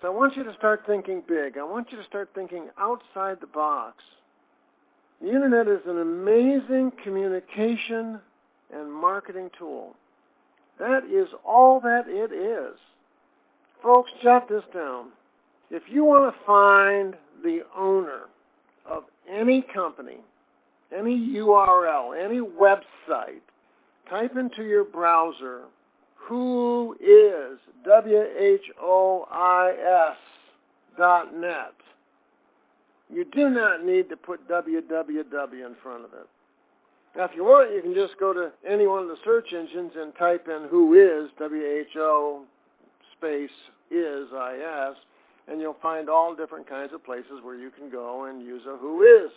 I want you to start thinking big. I want you to start thinking outside the box. The Internet is an amazing communication and marketing tool. That is all that it is. Folks, jot this down. If you want to find the owner of any company, any URL, any website, type into your browser WhoIs, WHOIS.net. You do not need to put www in front of it. Now, if you want, you can just go to any one of the search engines and type in WhoIs, WHO space is, IS, and you'll find all different kinds of places where you can go and use a WhoIs.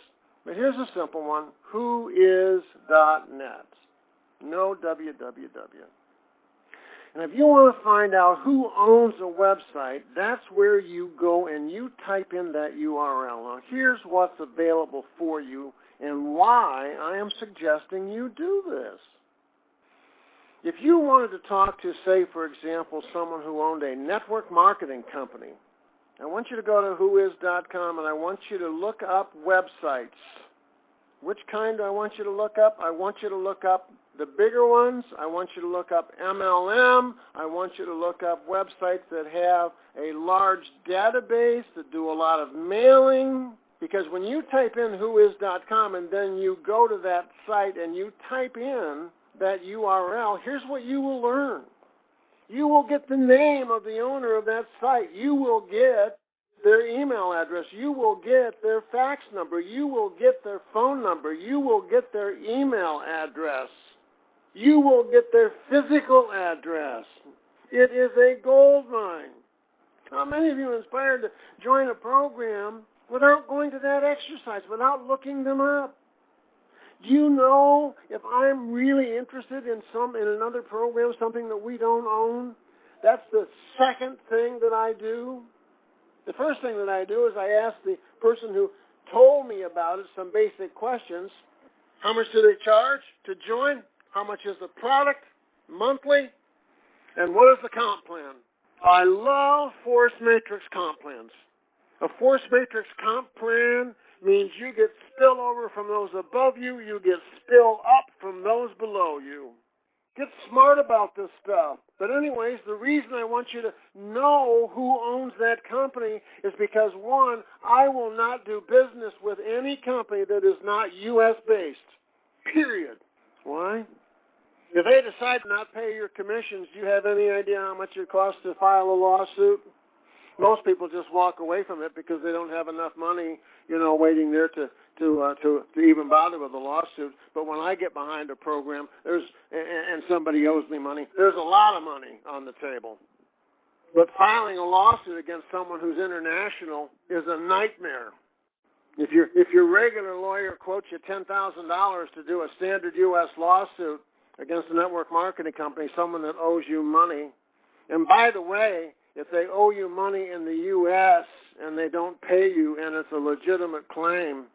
But here's a simple one, WhoIs.net. No www. And if you want to find out who owns a website, that's where you go and you type in that URL. Now, here's what's available for you and why I am suggesting you do this. If you wanted to talk to, say, for example, someone who owned a network marketing company, I want you to go to whois.com and I want you to look up websites. Which kind do I want you to look up? I want you to look up the bigger ones. I want you to look up MLM. I want you to look up websites that have a large database, that do a lot of mailing. Because when you type in whois.com and then you go to that site and you type in that URL, here's what you will learn. You will get the name of the owner of that site. You will get their email address. You will get their fax number. You will get their phone number. You will get their email address. You will get their physical address. It is a gold mine. How many of you are inspired to join a program without going to that exercise, without looking them up? Do you know if I'm really interested in another program, something that we don't own? That's the second thing that I do. The first thing that I do is I ask the person who told me about it some basic questions. How much do they charge to join? How much is the product monthly? And what is the comp plan? I love force matrix comp plans. A force matrix comp plan means you get spillover from those above you, you get spill up from those below you. Get smart about this stuff. But anyways, the reason I want you to know who owns that company is because, one, I will not do business with any company that is not U.S.-based, period. Why? If they decide to not pay your commissions, do you have any idea how much it costs to file a lawsuit? Most people just walk away from it because they don't have enough money, waiting there to even bother with a lawsuit. But when I get behind a program, and somebody owes me money, there's a lot of money on the table. But filing a lawsuit against someone who's international is a nightmare. If your regular lawyer quotes you $10,000 to do a standard U.S. lawsuit against a network marketing company, someone that owes you money, and by the way, if they owe you money in the U.S. and they don't pay you and it's a legitimate claim,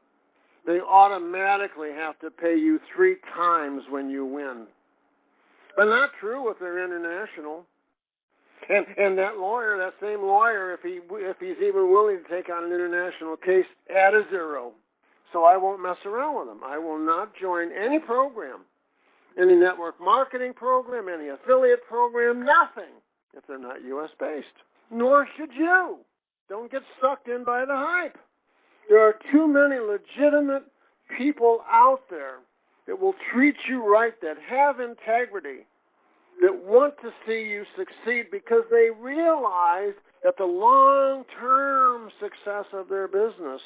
they automatically have to pay you 3 times when you win. But not true if they're international. And that lawyer, that same lawyer, if he's even willing to take on an international case, add a 0. So I won't mess around with them. I will not join any program, any network marketing program, any affiliate program, nothing, if they're not U.S.-based. Nor should you. Don't get sucked in by the hype. There are too many legitimate people out there that will treat you right, that have integrity, that want to see you succeed because they realize that the long-term success of their business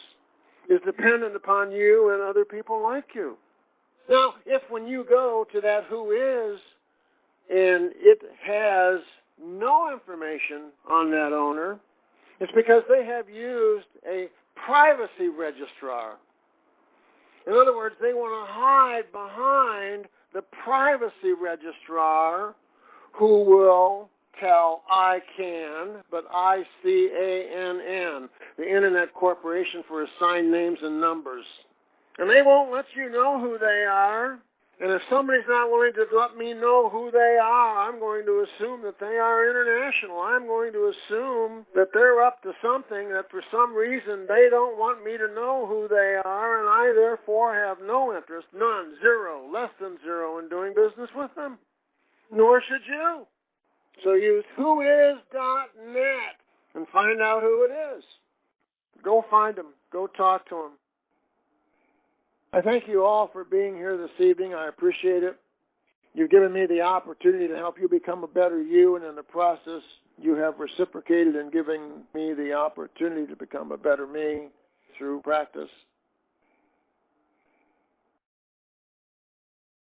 is dependent upon you and other people like you. Now, if when you go to that WhoIs and it has no information on that owner, it's because they have used a privacy registrar. In other words, they want to hide behind the privacy registrar who will tell ICANN, but ICANN, the Internet Corporation for Assigned Names and Numbers. And they won't let you know who they are. And if somebody's not willing to let me know who they are, I'm going to assume that they are international. I'm going to assume that they're up to something, that for some reason they don't want me to know who they are, and I therefore have no interest, none, zero, less than zero, in doing business with them. Nor should you. So use WhoIs.net and find out who it is. Go find them. Go talk to them. I thank you all for being here this evening. I appreciate it. You've given me the opportunity to help you become a better you, and in the process, you have reciprocated in giving me the opportunity to become a better me through practice.